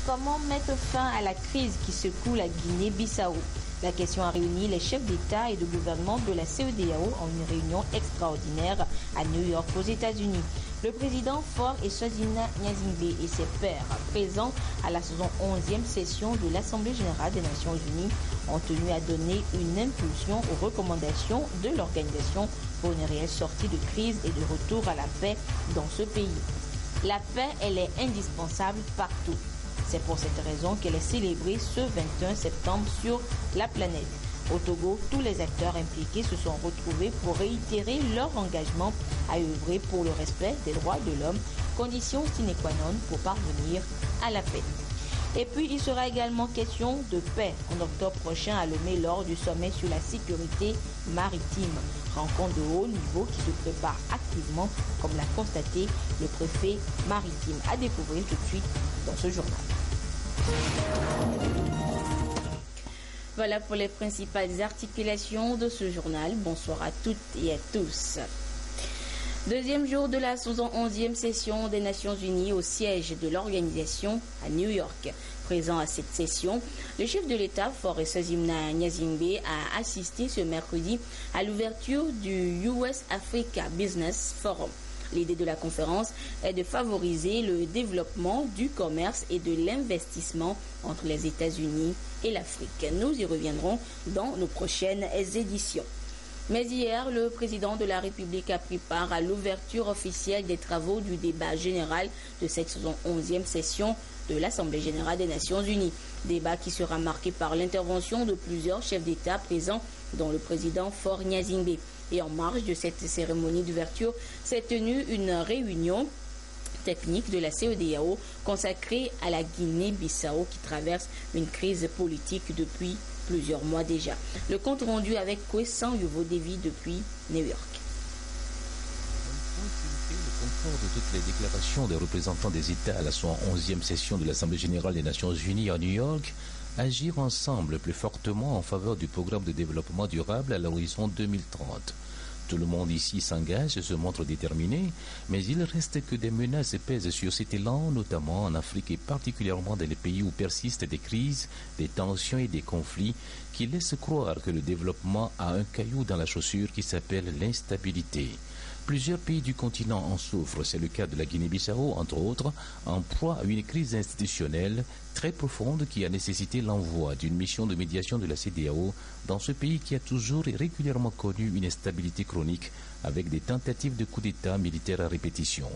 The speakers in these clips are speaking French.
comment mettre fin à la crise qui secoue la Guinée-Bissau? La question a réuni les chefs d'État et de gouvernement de la CEDEAO en une réunion extraordinaire à New York aux États-Unis. Le président Faure Eswazina Gnassingbé et ses pairs, présents à la 11e session de l'Assemblée générale des Nations unies, ont tenu à donner une impulsion aux recommandations de l'organisation pour une réelle sortie de crise et de retour à la paix dans ce pays. La paix, elle est indispensable partout. C'est pour cette raison qu'elle est célébrée ce 21 septembre sur la planète. Au Togo, tous les acteurs impliqués se sont retrouvés pour réitérer leur engagement à œuvrer pour le respect des droits de l'homme, condition sine qua non pour parvenir à la paix. Et puis, il sera également question de paix en octobre prochain à Lomé lors du sommet sur la sécurité maritime. Rencontre de haut niveau qui se prépare activement, comme l'a constaté le préfet maritime. À découvrir tout de suite dans ce journal. Voilà pour les principales articulations de ce journal. Bonsoir à toutes et à tous. Deuxième jour de la 11e session des Nations Unies au siège de l'organisation à New York. Présent à cette session, le chef de l'État, Faure Eswazina Gnassingbé, a assisté ce mercredi à l'ouverture du US Africa Business Forum. L'idée de la conférence est de favoriser le développement du commerce et de l'investissement entre les États-Unis et l'Afrique. Nous y reviendrons dans nos prochaines éditions. Mais hier, le président de la République a pris part à l'ouverture officielle des travaux du débat général de cette 11e session de l'Assemblée générale des Nations unies. Débat qui sera marqué par l'intervention de plusieurs chefs d'État présents, dont le président Faure Gnassingbé. Et en marge de cette cérémonie d'ouverture s'est tenue une réunion technique de la CEDEAO consacrée à la Guinée-Bissau qui traverse une crise politique depuis plusieurs mois déjà. Le compte rendu avec Kwessan Yovo-Devi depuis New York. Le concours de toutes les déclarations des représentants des États à la 11e session de l'Assemblée générale des Nations unies à New York, agir ensemble plus fortement en faveur du programme de développement durable à l'horizon 2030. Tout le monde ici s'engage et se montre déterminé, mais il reste que des menaces pèsent sur cet élan, notamment en Afrique et particulièrement dans les pays où persistent des crises, des tensions et des conflits qui laissent croire que le développement a un caillou dans la chaussure qui s'appelle l'instabilité. Plusieurs pays du continent en souffrent, c'est le cas de la Guinée-Bissau, entre autres, en proie à une crise institutionnelle très profonde qui a nécessité l'envoi d'une mission de médiation de la CEDEAO dans ce pays qui a toujours et régulièrement connu une instabilité chronique avec des tentatives de coup d'État militaire à répétition.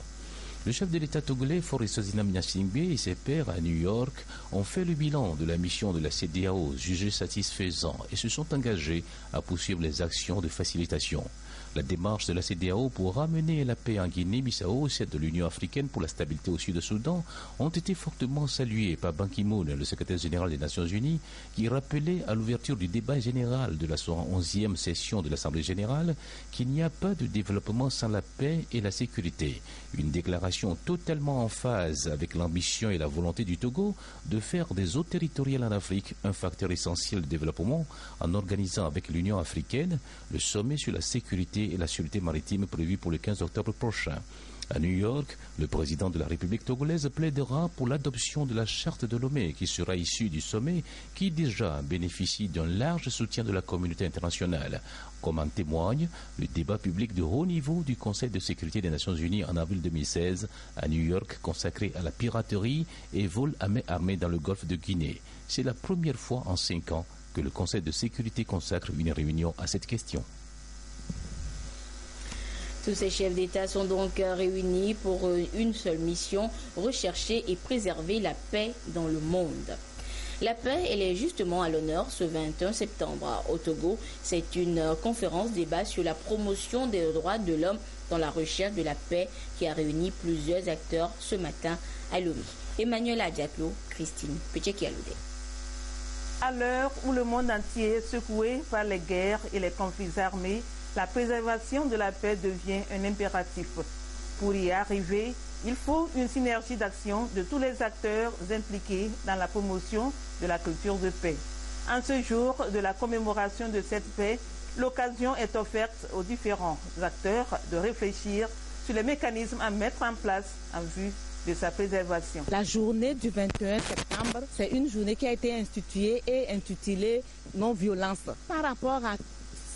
Le chef de l'État togolais, Faure Eswazina Gnassingbé et ses pairs à New York ont fait le bilan de la mission de la CEDEAO jugée satisfaisant et se sont engagés à poursuivre les actions de facilitation. La démarche de la CEDEAO pour ramener la paix en Guinée-Bissau et celle de l'Union africaine pour la stabilité au Sud-Soudan ont été fortement saluées par Ban Ki-moon, le secrétaire général des Nations Unies, qui rappelait à l'ouverture du débat général de la 11e session de l'Assemblée générale qu'il n'y a pas de développement sans la paix et la sécurité. Une déclaration totalement en phase avec l'ambition et la volonté du Togo de faire des eaux territoriales en Afrique un facteur essentiel de développement en organisant avec l'Union africaine le sommet sur la sécurité et la sûreté maritime prévu pour le 15 octobre prochain. À New York, le président de la République togolaise plaidera pour l'adoption de la charte de Lomé qui sera issue du sommet qui déjà bénéficie d'un large soutien de la communauté internationale, comme en témoigne le débat public de haut niveau du Conseil de sécurité des Nations Unies en avril 2016 à New York consacré à la piraterie et vol à main armée dans le golfe de Guinée. C'est la première fois en 5 ans que le Conseil de sécurité consacre une réunion à cette question. Tous ces chefs d'État sont donc réunis pour une seule mission, rechercher et préserver la paix dans le monde. La paix, elle est justement à l'honneur ce 21 septembre. Au Togo, c'est une conférence débat sur la promotion des droits de l'homme dans la recherche de la paix qui a réuni plusieurs acteurs ce matin à Lomé. Emmanuel Adiatlo, Christine Pechekialoudé. À l'heure où le monde entier est secoué par les guerres et les conflits armés, la préservation de la paix devient un impératif. Pour y arriver, il faut une synergie d'action de tous les acteurs impliqués dans la promotion de la culture de paix. En ce jour de la commémoration de cette paix, l'occasion est offerte aux différents acteurs de réfléchir sur les mécanismes à mettre en place en vue de sa préservation. La journée du 21 septembre, c'est une journée qui a été instituée et intitulée Non-violence. Par rapport à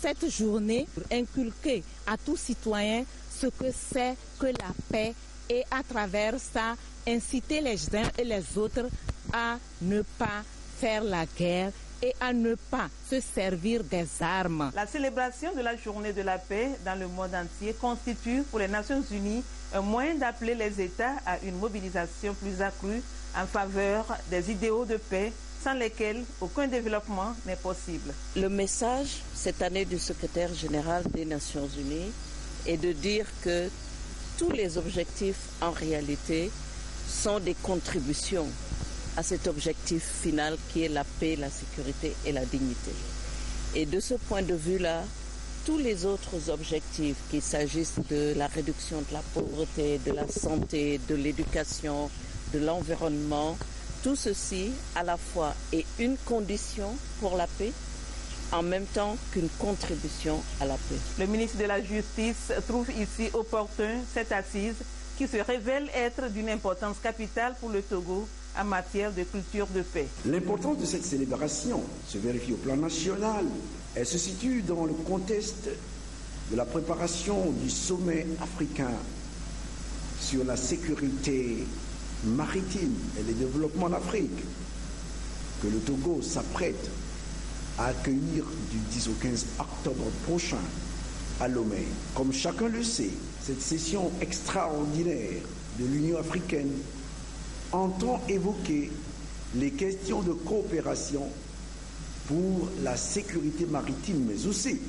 cette journée, inculquer à tout citoyen ce que c'est que la paix et à travers ça, inciter les uns et les autres à ne pas faire la guerre et à ne pas se servir des armes. La célébration de la journée de la paix dans le monde entier constitue pour les Nations Unies un moyen d'appeler les États à une mobilisation plus accrue en faveur des idéaux de paix sans lesquels aucun développement n'est possible. Le message cette année du secrétaire général des Nations Unies est de dire que tous les objectifs en réalité sont des contributions à cet objectif final qui est la paix, la sécurité et la dignité. Et de ce point de vue-là, tous les autres objectifs, qu'il s'agisse de la réduction de la pauvreté, de la santé, de l'éducation, de l'environnement, tout ceci à la fois est une condition pour la paix, en même temps qu'une contribution à la paix. Le ministre de la Justice trouve ici opportun cette assise qui se révèle être d'une importance capitale pour le Togo en matière de culture de paix. L'importance de cette célébration se vérifie au plan national. Elle se situe dans le contexte de la préparation du sommet africain sur la sécurité maritime et le développement en Afrique, que le Togo s'apprête à accueillir du 10 au 15 octobre prochain à Lomé. Comme chacun le sait, cette session extraordinaire de l'Union africaine entend évoquer les questions de coopération pour la sécurité maritime, mais aussi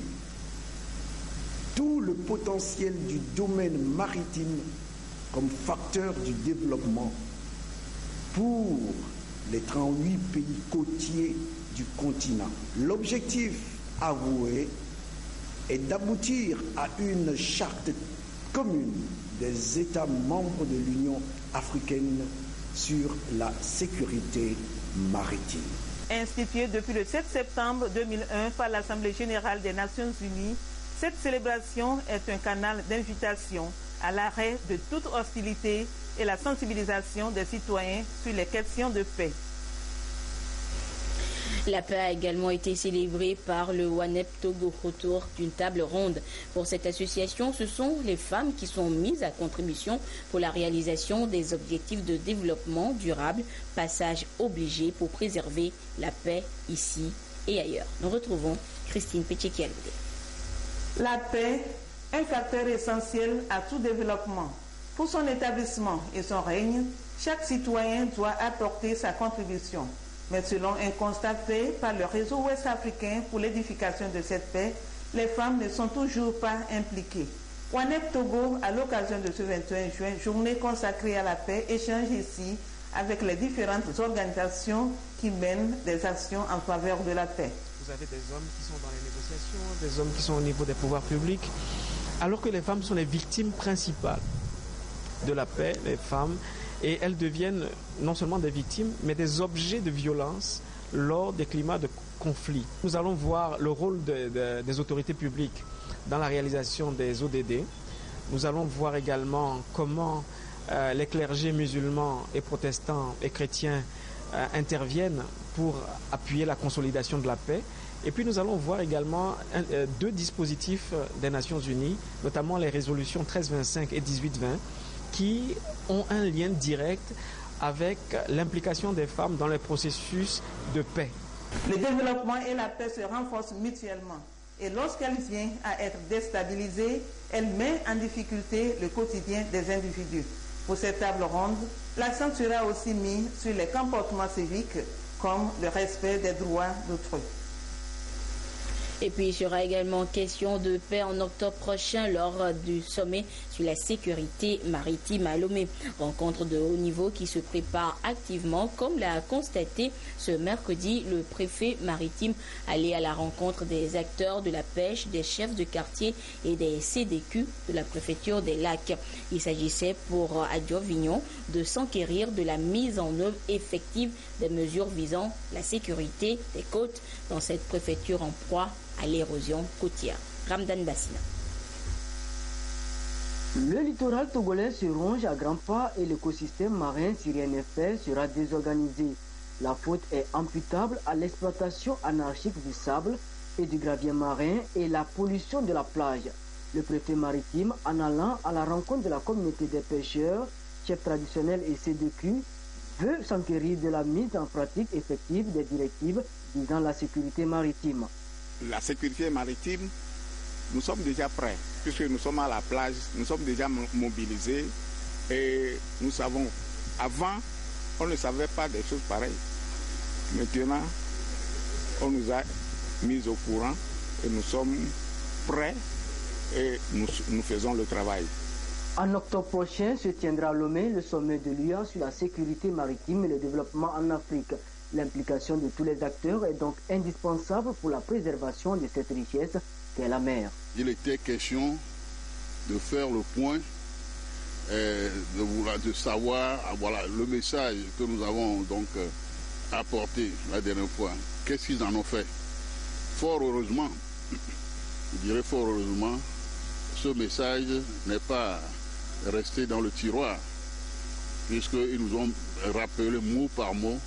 tout le potentiel du domaine maritime comme facteur du développement pour les 38 pays côtiers du continent. L'objectif avoué est d'aboutir à une charte commune des États membres de l'Union africaine sur la sécurité maritime. Instituée depuis le 7 septembre 2001 par l'Assemblée générale des Nations unies, cette célébration est un canal d'invitation à l'arrêt de toute hostilité et la sensibilisation des citoyens sur les questions de paix. La paix a également été célébrée par le WANEP Togo autour d'une table ronde. Pour cette association, ce sont les femmes qui sont mises à contribution pour la réalisation des objectifs de développement durable, passage obligé pour préserver la paix ici et ailleurs. Nous retrouvons Christine Péché-Kialoudé. La paix, un facteur essentiel à tout développement. Pour son établissement et son règne, chaque citoyen doit apporter sa contribution. Mais selon un constat fait par le réseau ouest africain pour l'édification de cette paix, les femmes ne sont toujours pas impliquées. WANEP Togo, à l'occasion de ce 21 juin, journée consacrée à la paix, échange ici avec les différentes organisations qui mènent des actions en faveur de la paix. Vous avez des hommes qui sont dans les négociations, des hommes qui sont au niveau des pouvoirs publics, alors que les femmes sont les victimes principales de la paix, les femmes, et elles deviennent non seulement des victimes, mais des objets de violence lors des climats de conflit. Nous allons voir le rôle des autorités publiques dans la réalisation des ODD. Nous allons voir également comment les clergés musulmans et protestants et chrétiens interviennent pour appuyer la consolidation de la paix. Et puis nous allons voir également deux dispositifs des Nations Unies, notamment les résolutions 1325 et 1820, qui ont un lien direct avec l'implication des femmes dans le processus de paix. Le développement et la paix se renforcent mutuellement. Et lorsqu'elle vient à être déstabilisée, elle met en difficulté le quotidien des individus. Pour cette table ronde, l'accent sera aussi mis sur les comportements civiques comme le respect des droits d'autrui. Et puis il sera également question de paix en octobre prochain lors du sommet sur la sécurité maritime à Lomé. Rencontre de haut niveau qui se prépare activement, comme l'a constaté ce mercredi le préfet maritime allé à la rencontre des acteurs de la pêche, des chefs de quartier et des CDQ de la préfecture des Lacs. Il s'agissait pour Adjo-Vignon de s'enquérir de la mise en œuvre effective des mesures visant la sécurité des côtes dans cette préfecture en proie à l'érosion côtière. Ramdan Bassina. Le littoral togolais se ronge à grands pas et l'écosystème marin, si rien n'est fait, sera désorganisé. La faute est imputable à l'exploitation anarchique du sable et du gravier marin et la pollution de la plage. Le préfet maritime, en allant à la rencontre de la communauté des pêcheurs, chefs traditionnels et CDQ, veut s'enquérir de la mise en pratique effective des directives visant la sécurité maritime. La sécurité maritime, nous sommes déjà prêts, puisque nous sommes à la plage, nous sommes déjà mobilisés et nous savons, avant, on ne savait pas des choses pareilles. Maintenant, on nous a mis au courant et nous sommes prêts et nous faisons le travail. En octobre prochain se tiendra à Lomé le sommet de l'UA sur la sécurité maritime et le développement en Afrique. L'implication de tous les acteurs est donc indispensable pour la préservation de cette richesse qu'est la mer. Il était question de faire le point, de savoir voilà, le message que nous avons donc apporté la dernière fois. Qu'est-ce qu'ils en ont fait? Fort heureusement, je dirais fort heureusement, ce message n'est pas resté dans le tiroir, puisqu'ils nous ont rappelé mot par mot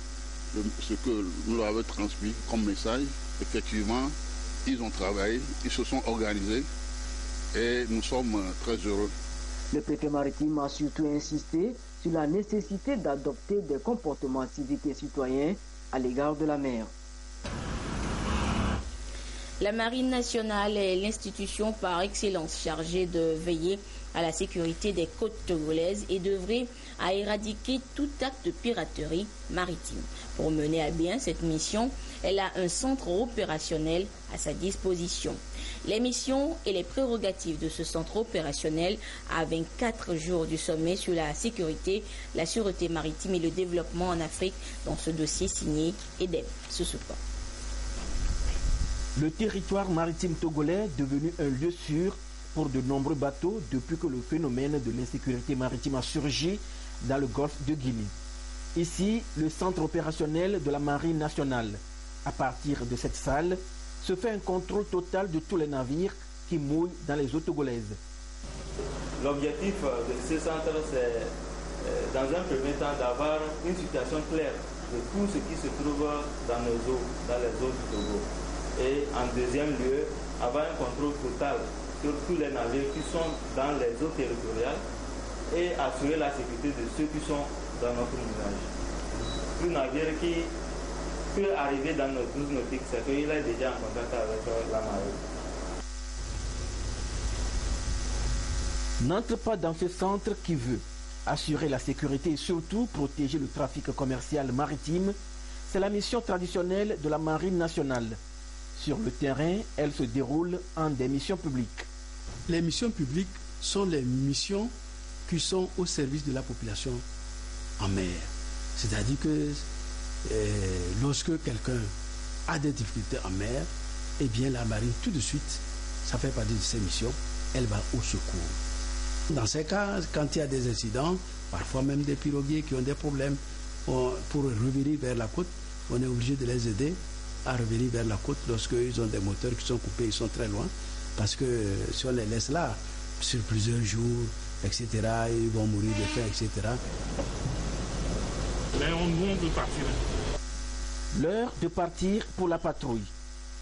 ce que nous leur avons transmis comme message. Effectivement, ils ont travaillé, ils se sont organisés et nous sommes très heureux. Le préfet maritime a surtout insisté sur la nécessité d'adopter des comportements civiques et citoyens à l'égard de la mer. La Marine nationale est l'institution par excellence chargée de veiller à la sécurité des côtes togolaises et d'œuvrer à éradiquer tout acte de piraterie maritime. Pour mener à bien cette mission, elle a un centre opérationnel à sa disposition. Les missions et les prérogatives de ce centre opérationnel à 24 jours du sommet sur la sécurité, la sûreté maritime et le développement en Afrique dans ce dossier signé Edem Sousoupa. Le territoire maritime togolais est devenu un lieu sûr pour de nombreux bateaux depuis que le phénomène de l'insécurité maritime a surgi dans le golfe de Guinée. Ici, le centre opérationnel de la Marine nationale. À partir de cette salle, se fait un contrôle total de tous les navires qui mouillent dans les eaux togolaises. L'objectif de ce centre, c'est dans un premier temps d'avoir une situation claire de tout ce qui se trouve dans nos eaux, dans les eaux du Togo. Et en deuxième lieu, avoir un contrôle total sur tous les navires qui sont dans les eaux territoriales et assurer la sécurité de ceux qui sont dans notre moulage. Tout navire qui peut arriver dans nos 12 nautiques, c'est qu'il est déjà en contact avec la marine. N'entre pas dans ce centre qui veut assurer la sécurité et surtout protéger le trafic commercial maritime. C'est la mission traditionnelle de la Marine nationale. Sur le terrain, elle se déroule en des missions publiques. Les missions publiques sont les missions qui sont au service de la population en mer. C'est-à-dire que lorsque quelqu'un a des difficultés en mer, eh bien la marine tout de suite, ça fait partie de ses missions, elle va au secours. Dans ces cas, quand il y a des incidents, parfois même des piroguiers qui ont des problèmes, pour revenir vers la côte, on est obligé de les aider à revenir vers la côte lorsqu'ils ont des moteurs qui sont coupés, ils sont très loin, parce que si on les laisse là, sur plusieurs jours, etc., ils vont mourir de faim, etc. Mais on peut partir. L'heure de partir pour la patrouille.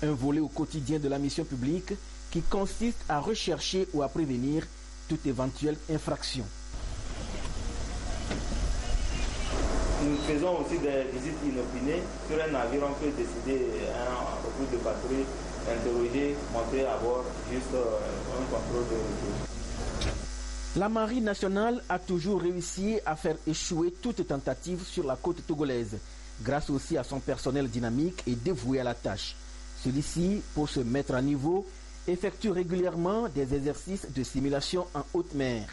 Un volet au quotidien de la mission publique qui consiste à rechercher ou à prévenir toute éventuelle infraction. Nous faisons aussi des visites inopinées. Sur un navire, on peut décider, au bout de patrouille, interroger, monter à bord, juste un contrôle de route. La Marine nationale a toujours réussi à faire échouer toute tentative sur la côte togolaise, grâce aussi à son personnel dynamique et dévoué à la tâche. Celui-ci, pour se mettre à niveau, effectue régulièrement des exercices de simulation en haute mer.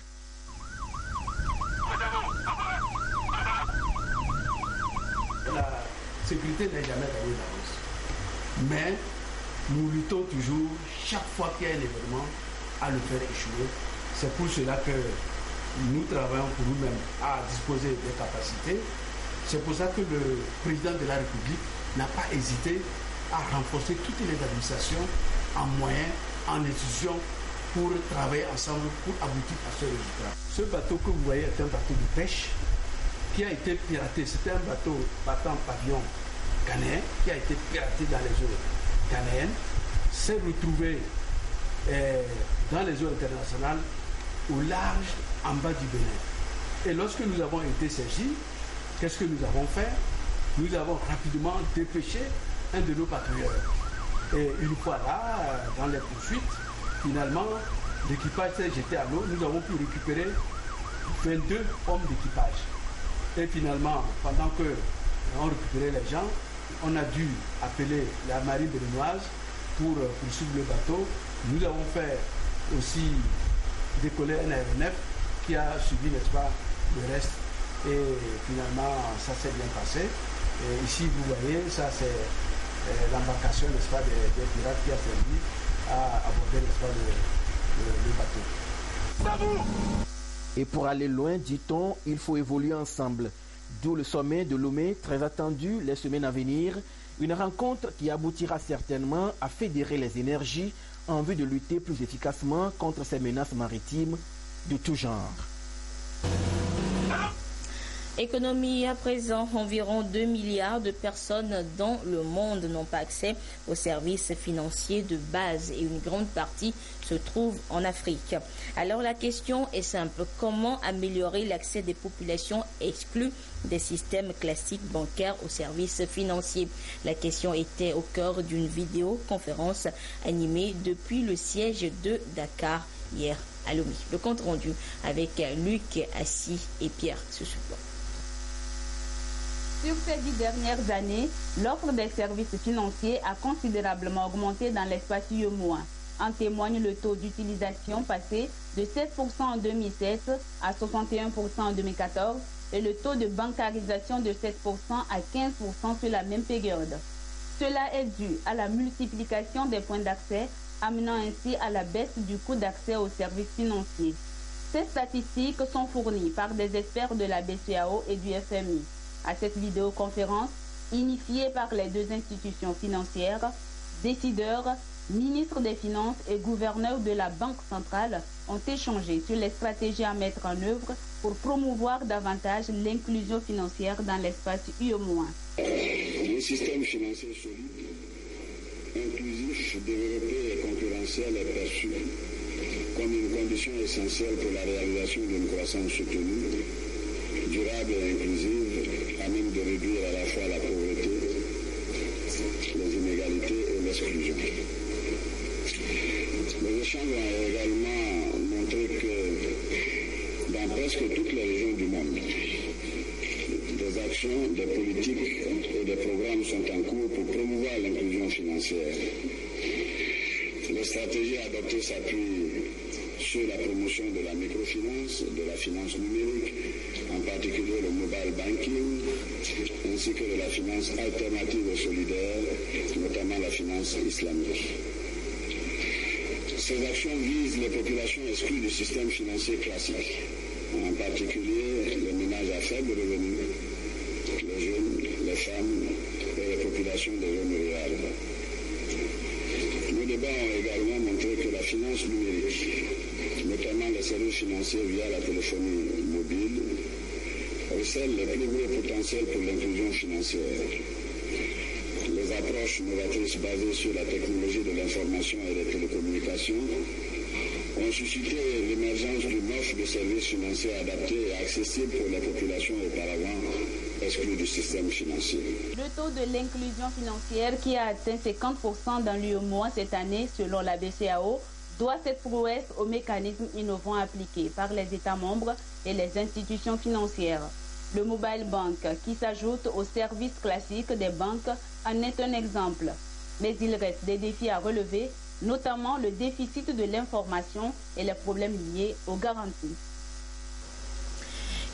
La sécurité n'est jamais gagnée d'avance. Mais nous luttons toujours, chaque fois qu'il y a un événement, à le faire échouer. C'est pour cela que nous travaillons pour nous-mêmes à disposer des capacités. C'est pour ça que le président de la République n'a pas hésité à renforcer toutes les administrations en moyens, en institutions, pour travailler ensemble pour aboutir à ce résultat. Ce bateau que vous voyez est un bateau de pêche qui a été piraté. C'était un bateau battant pavillon ghanéen qui a été piraté dans les eaux ghanéennes, s'est retrouvé dans les eaux internationales au large en bas du Bénin. Et lorsque nous avons été saisis, qu'est-ce que nous avons fait? Nous avons rapidement dépêché un de nos patrouilleurs. Et une fois là, dans les poursuites, finalement, l'équipage s'est jeté à l'eau. Nous avons pu récupérer 22 hommes d'équipage. Et finalement, pendant que on récupérait les gens, on a dû appeler la marine béninoise pour poursuivre le bateau. Nous avons fait aussi décoller un aéronef qui a suivi, n'est-ce pas, le reste. Et finalement, ça s'est bien passé. Et ici, vous voyez, ça c'est l'embarcation, n'est-ce pas, des pirates qui a servi à aborder, n'est-ce pas, le bateau. Et pour aller loin, dit-on, il faut évoluer ensemble. D'où le sommet de Lomé, très attendu les semaines à venir. Une rencontre qui aboutira certainement à fédérer les énergies en vue de lutter plus efficacement contre ces menaces maritimes de tout genre. Économie à présent, environ 2 milliards de personnes dans le monde n'ont pas accès aux services financiers de base et une grande partie se trouve en Afrique. Alors la question est simple, comment améliorer l'accès des populations exclues des systèmes classiques bancaires aux services financiers? La question était au cœur d'une vidéoconférence animée depuis le siège de Dakar hier à Lomé. Le compte rendu avec Luc Assis et Pierre Sussuplon. Sur ces 10 dernières années, l'offre des services financiers a considérablement augmenté dans l'espace UEMOA. En témoigne le taux d'utilisation passé de 7% en 2007 à 61% en 2014 et le taux de bancarisation de 7% à 15% sur la même période. Cela est dû à la multiplication des points d'accès, amenant ainsi à la baisse du coût d'accès aux services financiers. Ces statistiques sont fournies par des experts de la BCEAO et du FMI. À cette vidéoconférence, initiée par les deux institutions financières, décideurs, ministres des Finances et gouverneurs de la Banque centrale ont échangé sur les stratégies à mettre en œuvre pour promouvoir davantage l'inclusion financière dans l'espace UEMOA. Un système financier solide, inclusif, développé et concurrentiel est perçu comme une condition essentielle pour la réalisation d'une croissance soutenue, durable et inclusive, à même de réduire à la fois la pauvreté, les inégalités et l'exclusion. Les échanges ont également montré que dans presque toutes les régions du monde, des actions, des politiques et des programmes sont en cours pour promouvoir l'inclusion financière. Les stratégies adoptées s'appuient sur la promotion de la microfinance, de la finance numérique, en particulier le mobile banking, ainsi que de la finance alternative et solidaire, notamment la finance islamique. Ces actions visent les populations exclues du système financier classique, en particulier les ménages à faible revenu, les jeunes, les femmes et les populations des zones rurales. Nos débats ont également montré que la finance numérique, notamment les services financiers via la téléphonie mobile, recèlent les plus gros potentiels pour l'inclusion financière. Les approches novatrices basées sur la technologie de l'information et des télécommunications ont suscité l'émergence d'une offre de services financiers adaptés et accessibles pour les populations auparavant exclues du système financier. Le taux de l'inclusion financière qui a atteint 50% dans l'UEMOA cette année, selon la BCEAO, doit cette prouesse aux mécanismes innovants appliqués par les États membres et les institutions financières. Le mobile bank, qui s'ajoute aux services classiques des banques, en est un exemple. Mais il reste des défis à relever, notamment le déficit de l'information et les problèmes liés aux garanties.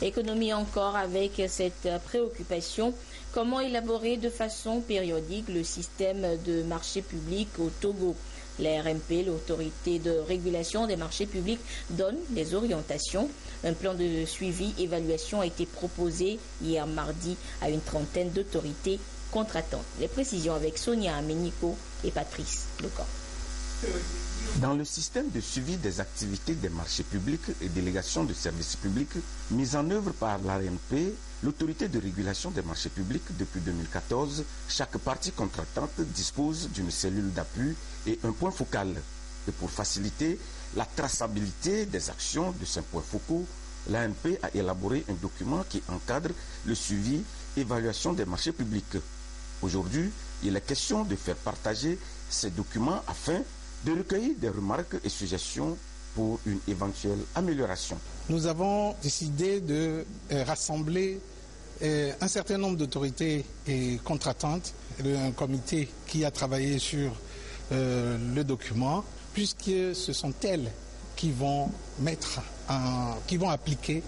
Économie encore avec cette préoccupation. Comment élaborer de façon périodique le système de marché public au Togo? La RMP, l'autorité de régulation des marchés publics, donne des orientations. Un plan de suivi-évaluation a été proposé hier mardi à une trentaine d'autorités contre-attentes. Les précisions avec Sonia Ameniko et Patrice Lecan. Dans le système de suivi des activités des marchés publics et délégations de services publics mis en œuvre par l'ARMP, l'autorité de régulation des marchés publics depuis 2014, chaque partie contractante dispose d'une cellule d'appui et un point focal. Et pour faciliter la traçabilité des actions de ces points focaux, l'AMP a élaboré un document qui encadre le suivi et évaluation des marchés publics. Aujourd'hui, il est question de faire partager ces documents afin de recueillir des remarques et suggestions pour une éventuelle amélioration. Nous avons décidé de rassembler un certain nombre d'autorités et contractantes, un comité qui a travaillé sur le document, puisque ce sont elles qui vont appliquer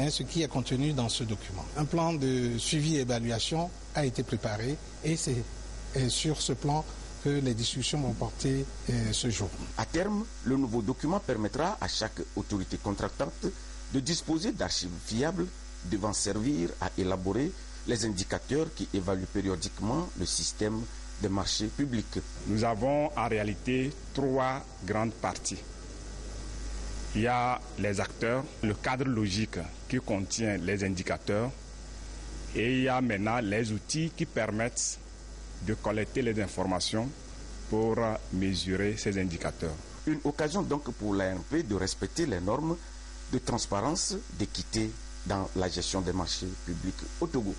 ce qui est contenu dans ce document. Un plan de suivi et évaluation a été préparé et c'est sur ce plan que les discussions vont porter ce jour. À terme, le nouveau document permettra à chaque autorité contractante de disposer d'archives fiables devant servir à élaborer les indicateurs qui évaluent périodiquement le système des marchés publics. Nous avons en réalité 3 grandes parties. Il y a les acteurs, le cadre logique qui contient les indicateurs et il y a maintenant les outils qui permettent de collecter les informations pour mesurer ces indicateurs. Une occasion donc pour l'ARMP de respecter les normes de transparence, d'équité dans la gestion des marchés publics au Togo.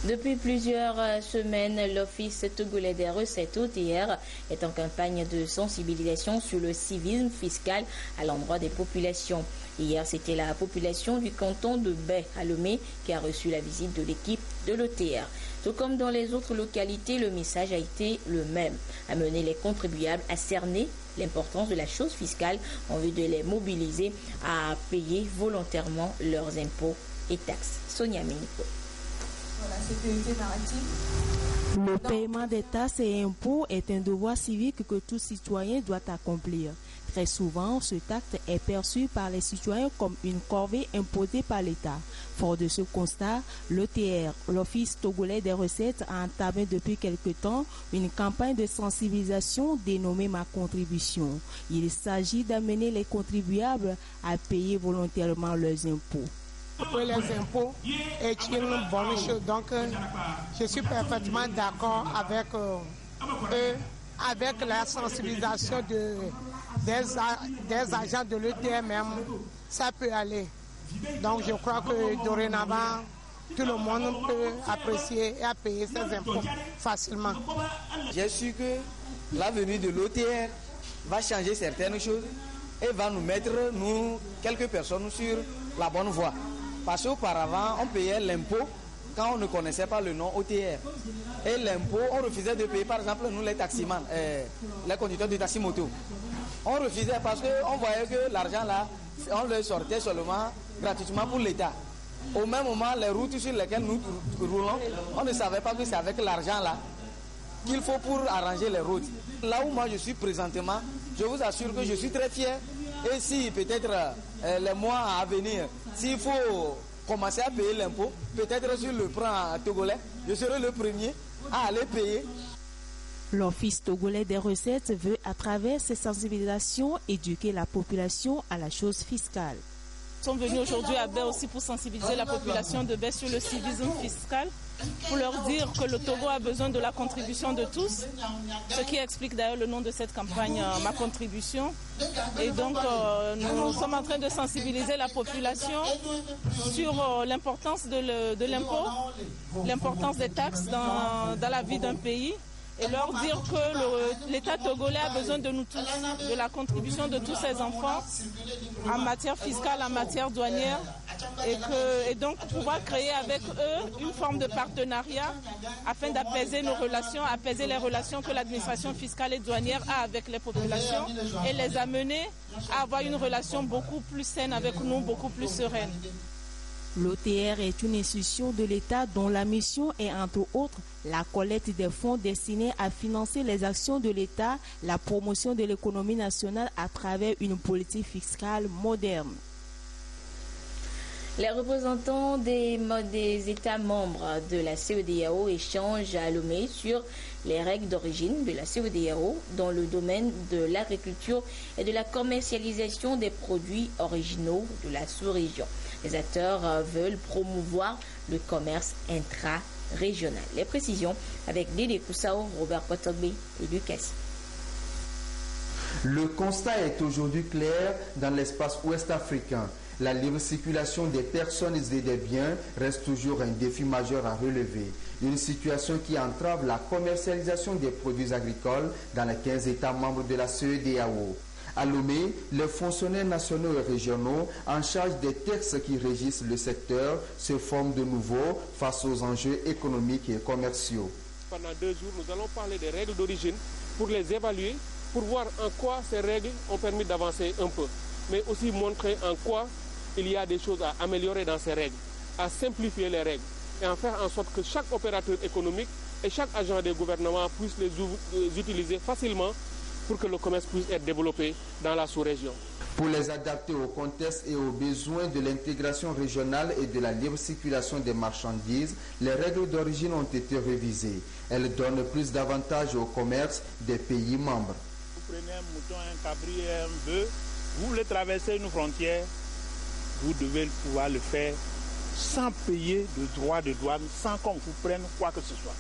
Depuis plusieurs semaines, l'Office togolais des recettes OTR est en campagne de sensibilisation sur le civisme fiscal à l'endroit des populations. Hier, c'était la population du canton de Baie à Lomé qui a reçu la visite de l'équipe de l'OTR. Tout comme dans les autres localités, le message a été le même, amener les contribuables à cerner l'importance de la chose fiscale en vue de les mobiliser à payer volontairement leurs impôts et taxes. Sonia Miniko. La sécurité maritime. Le paiement des taxes et impôts est un devoir civique que tout citoyen doit accomplir. Très souvent, ce acte est perçu par les citoyens comme une corvée imposée par l'État. Fort de ce constat, l'OTR, l'Office togolais des recettes, a entamé depuis quelque temps une campagne de sensibilisation dénommée Ma contribution. Il s'agit d'amener les contribuables à payer volontairement leurs impôts. Les impôts est une bonne chose. Donc, je suis parfaitement d'accord avec eux, avec la sensibilisation des agents de l'ETMM. Ça peut aller. Donc, je crois que dorénavant, tout le monde peut apprécier et payer ses impôts facilement. J'ai su que l'avenir de l'OTR va changer certaines choses et va nous mettre, nous, quelques personnes, sur la bonne voie. Parce qu'auparavant, on payait l'impôt quand on ne connaissait pas le nom OTR. Et l'impôt, on refusait de payer, par exemple, nous les taximans, les conducteurs de taxi-moto. On refusait parce qu'on voyait que l'argent là, on le sortait seulement gratuitement pour l'État. Au même moment, les routes sur lesquelles nous roulons, on ne savait pas que c'est avec l'argent là qu'il faut pour arranger les routes. Là où moi je suis présentement, je vous assure que je suis très fier. Et si peut-être les mois à venir, s'il faut commencer à payer l'impôt, peut-être sur le plan togolais, je serai le premier à aller payer. L'Office togolais des recettes veut, à travers ces sensibilisations, éduquer la population à la chose fiscale. Nous sommes venus aujourd'hui à Baie aussi pour sensibiliser la population de Baie sur le civisme fiscal, pour leur dire que le Togo a besoin de la contribution de tous, ce qui explique d'ailleurs le nom de cette campagne, Ma contribution. Et donc nous sommes en train de sensibiliser la population sur l'importance de l'impôt, l'importance des taxes dans la vie d'un pays, et leur dire que l'État togolais a besoin de nous tous, de la contribution de tous ses enfants en matière fiscale, en matière douanière, et donc pouvoir créer avec eux une forme de partenariat afin d'apaiser nos relations, apaiser les relations que l'administration fiscale et douanière a avec les populations et les amener à avoir une relation beaucoup plus saine avec nous, beaucoup plus sereine. L'OTR est une institution de l'État dont la mission est entre autres la collecte des fonds destinés à financer les actions de l'État, la promotion de l'économie nationale à travers une politique fiscale moderne. Les représentants des États membres de la CEDEAO échangent à Lomé sur les règles d'origine de la CEDEAO dans le domaine de l'agriculture et de la commercialisation des produits originaux de la sous-région. Les acteurs veulent promouvoir le commerce intra-régional. Les précisions avec Dédé Koussao, Robert Potogbe et Lucas. Le constat est aujourd'hui clair dans l'espace ouest africain. La libre circulation des personnes et des biens reste toujours un défi majeur à relever. Une situation qui entrave la commercialisation des produits agricoles dans les 15 États membres de la CEDEAO. À Lomé, les fonctionnaires nationaux et régionaux en charge des textes qui régissent le secteur se forment de nouveau face aux enjeux économiques et commerciaux. Pendant 2 jours, nous allons parler des règles d'origine pour les évaluer, pour voir en quoi ces règles ont permis d'avancer un peu, mais aussi montrer en quoi il y a des choses à améliorer dans ces règles, à simplifier les règles et en faire en sorte que chaque opérateur économique et chaque agent des gouvernements puisse les utiliser facilement pour que le commerce puisse être développé dans la sous-région. Pour les adapter au contexte et aux besoins de l'intégration régionale et de la libre circulation des marchandises, les règles d'origine ont été révisées. Elles donnent plus d'avantages au commerce des pays membres. Vous prenez un mouton, un cabri et un bœuf, vous voulez traverser une frontière, vous devez pouvoir le faire sans payer de droits de douane, sans qu'on vous prenne quoi que ce soit.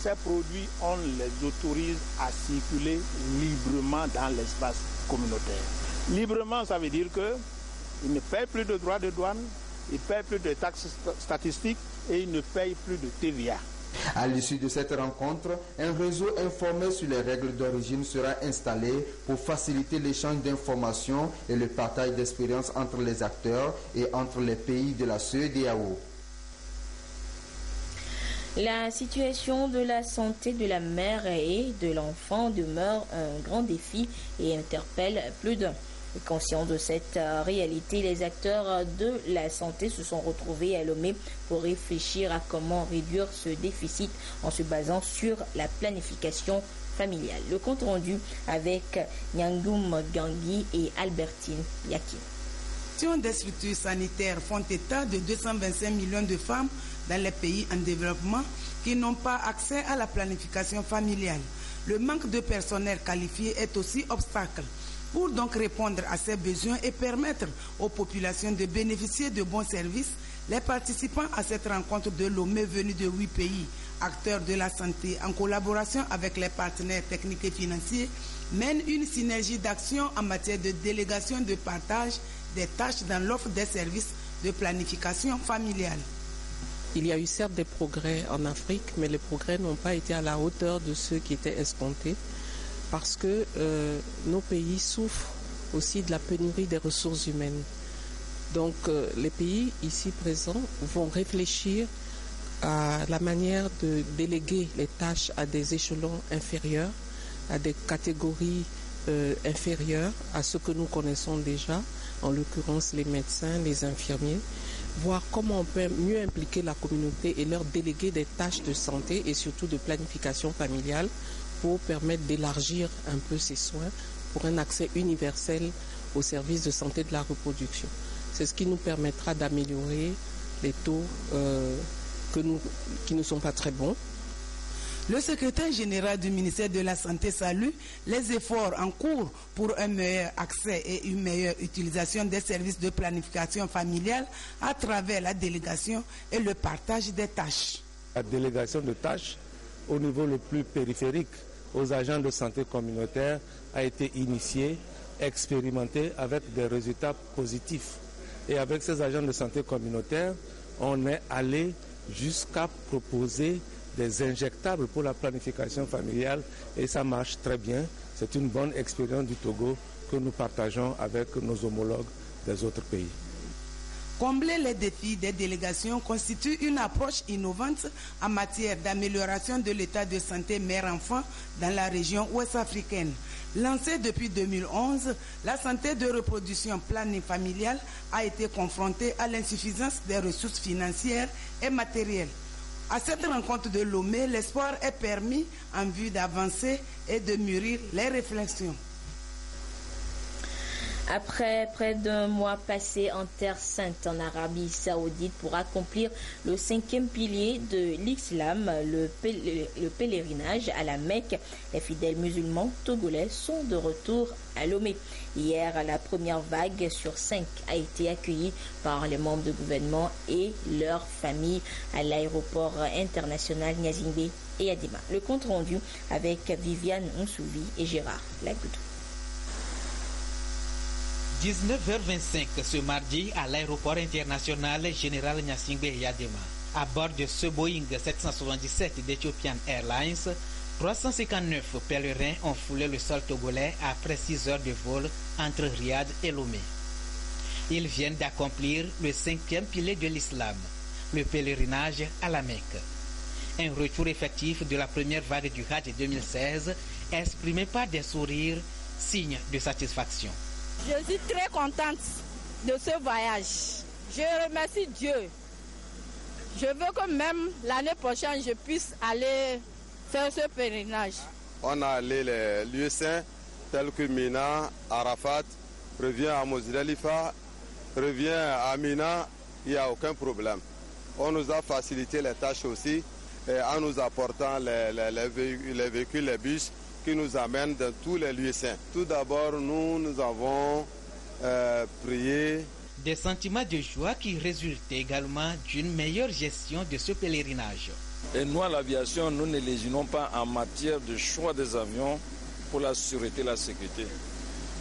Ces produits, on les autorise à circuler librement dans l'espace communautaire. Librement, ça veut dire qu'ils ne payent plus de droits de douane, ils ne payent plus de taxes statistiques et ils ne payent plus de TVA. À l'issue de cette rencontre, un réseau informel sur les règles d'origine sera installé pour faciliter l'échange d'informations et le partage d'expériences entre les acteurs et entre les pays de la CEDEAO. La situation de la santé de la mère et de l'enfant demeure un grand défi et interpelle plus d'un. Conscients de cette réalité, les acteurs de la santé se sont retrouvés à Lomé pour réfléchir à comment réduire ce déficit en se basant sur la planification familiale. Le compte rendu avec Nyangum Gangui et Albertine Yakin. Des structures sanitaires font état de 225 millions de femmes dans les pays en développement qui n'ont pas accès à la planification familiale. Le manque de personnel qualifié est aussi obstacle. Pour donc répondre à ces besoins et permettre aux populations de bénéficier de bons services, les participants à cette rencontre de Lomé venus de 8 pays, acteurs de la santé, en collaboration avec les partenaires techniques et financiers, mènent une synergie d'action en matière de délégation de partage des tâches dans l'offre des services de planification familiale. Il y a eu certes des progrès en Afrique, mais les progrès n'ont pas été à la hauteur de ceux qui étaient escomptés, parce que nos pays souffrent aussi de la pénurie des ressources humaines. Donc les pays ici présents vont réfléchir à la manière de déléguer les tâches à des échelons inférieurs, à des catégories inférieures à ce que nous connaissons déjà, en l'occurrence les médecins, les infirmiers, voir comment on peut mieux impliquer la communauté et leur déléguer des tâches de santé et surtout de planification familiale pour permettre d'élargir un peu ces soins pour un accès universel aux services de santé de la reproduction. C'est ce qui nous permettra d'améliorer les taux qui ne sont pas très bons. Le secrétaire général du ministère de la Santé salue les efforts en cours pour un meilleur accès et une meilleure utilisation des services de planification familiale à travers la délégation et le partage des tâches. La délégation de tâches au niveau le plus périphérique aux agents de santé communautaire a été initiée, expérimentée avec des résultats positifs. Et avec ces agents de santé communautaire, on est allé jusqu'à proposer des injectables pour la planification familiale et ça marche très bien. C'est une bonne expérience du Togo que nous partageons avec nos homologues des autres pays. Combler les défis des délégations constitue une approche innovante en matière d'amélioration de l'état de santé mère-enfant dans la région ouest-africaine. Lancée depuis 2011, la santé de reproduction planifamiliale a été confrontée à l'insuffisance des ressources financières et matérielles. À cette rencontre de Lomé, l'espoir est permis en vue d'avancer et de mûrir les réflexions. Après près d'un mois passé en Terre Sainte, en Arabie Saoudite, pour accomplir le 5e pilier de l'islam, le pèlerinage à la Mecque, les fidèles musulmans togolais sont de retour à Lomé. Hier, la première vague sur 5 a été accueillie par les membres du gouvernement et leurs familles à l'aéroport international Niazingbe et Adema. Le compte rendu avec Viviane Onsouvi et Gérard Lagoudou. 19h25 ce mardi à l'aéroport international général Niazingbe et Adema. À bord de ce Boeing 777 d'Ethiopian Airlines, 359 pèlerins ont foulé le sol togolais après 6 heures de vol entre Riyad et Lomé. Ils viennent d'accomplir le 5e pilier de l'islam, le pèlerinage à la Mecque. Un retour effectif de la première vague du Hajj 2016 exprimé par des sourires, signe de satisfaction. Je suis très contente de ce voyage. Je remercie Dieu. Je veux que même l'année prochaine, je puisse aller faire ce pèlerinage. On a allé les lieux saints tels que Mina, Arafat, revient à Mozdalifa, revient à Mina, il n'y a aucun problème. On nous a facilité les tâches aussi en nous apportant les véhicules, les bus qui nous amènent dans tous les lieux saints. Tout d'abord, nous avons prié. Des sentiments de joie qui résultent également d'une meilleure gestion de ce pèlerinage. Et nous, à l'aviation, nous ne lésinons pas en matière de choix des avions pour la sûreté et la sécurité.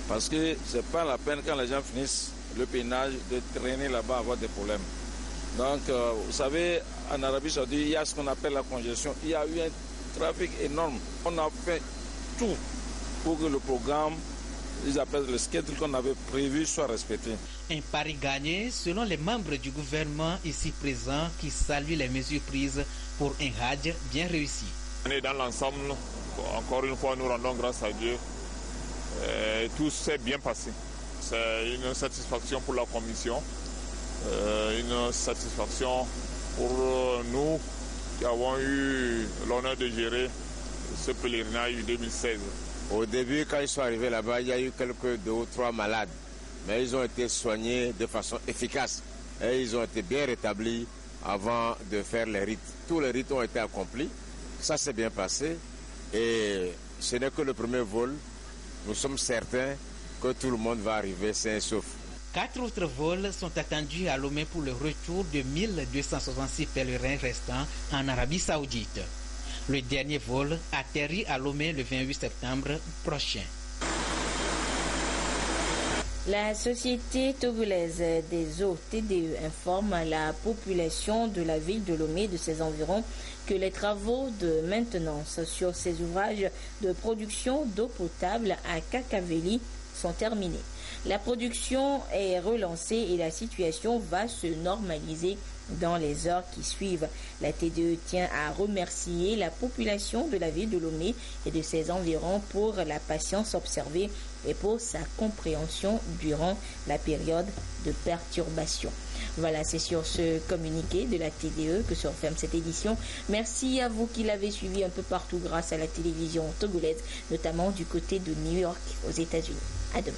Parce que ce n'est pas la peine quand les gens finissent le pèlerinage de traîner là-bas, avoir des problèmes. Donc, vous savez, en Arabie Saoudite, il y a ce qu'on appelle la congestion. Il y a eu un trafic énorme. On a fait tout pour que le programme, ils appellent le schedule qu'on avait prévu, soit respecté. Un pari gagné selon les membres du gouvernement ici présents qui saluent les mesures prises pour un Hajj bien réussi. Dans l'ensemble, encore une fois, nous rendons grâce à Dieu. Tout s'est bien passé. C'est une satisfaction pour la commission, une satisfaction pour nous qui avons eu l'honneur de gérer ce pèlerinage 2016. Au début, quand ils sont arrivés là-bas, il y a eu quelques 2 ou 3 malades, mais ils ont été soignés de façon efficace et ils ont été bien rétablis avant de faire les rites. Tous les rites ont été accomplis, ça s'est bien passé et ce n'est que le premier vol. Nous sommes certains que tout le monde va arriver sain et sauf. 4 autres vols sont attendus à Lomé pour le retour de 1266 pèlerins restants en Arabie Saoudite. Le dernier vol atterrit à Lomé le 28 septembre prochain. La société togolaise des eaux TDE informe la population de la ville de Lomé et de ses environs que les travaux de maintenance sur ses ouvrages de production d'eau potable à Kakaveli sont terminés. La production est relancée et la situation va se normaliser dans les heures qui suivent. La TDE tient à remercier la population de la ville de Lomé et de ses environs pour la patience observée et pour sa compréhension durant la période de perturbation. Voilà, c'est sur ce communiqué de la TDE que se referme cette édition. Merci à vous qui l'avez suivi un peu partout grâce à la télévision togolaise, notamment du côté de New York aux États-Unis. À demain.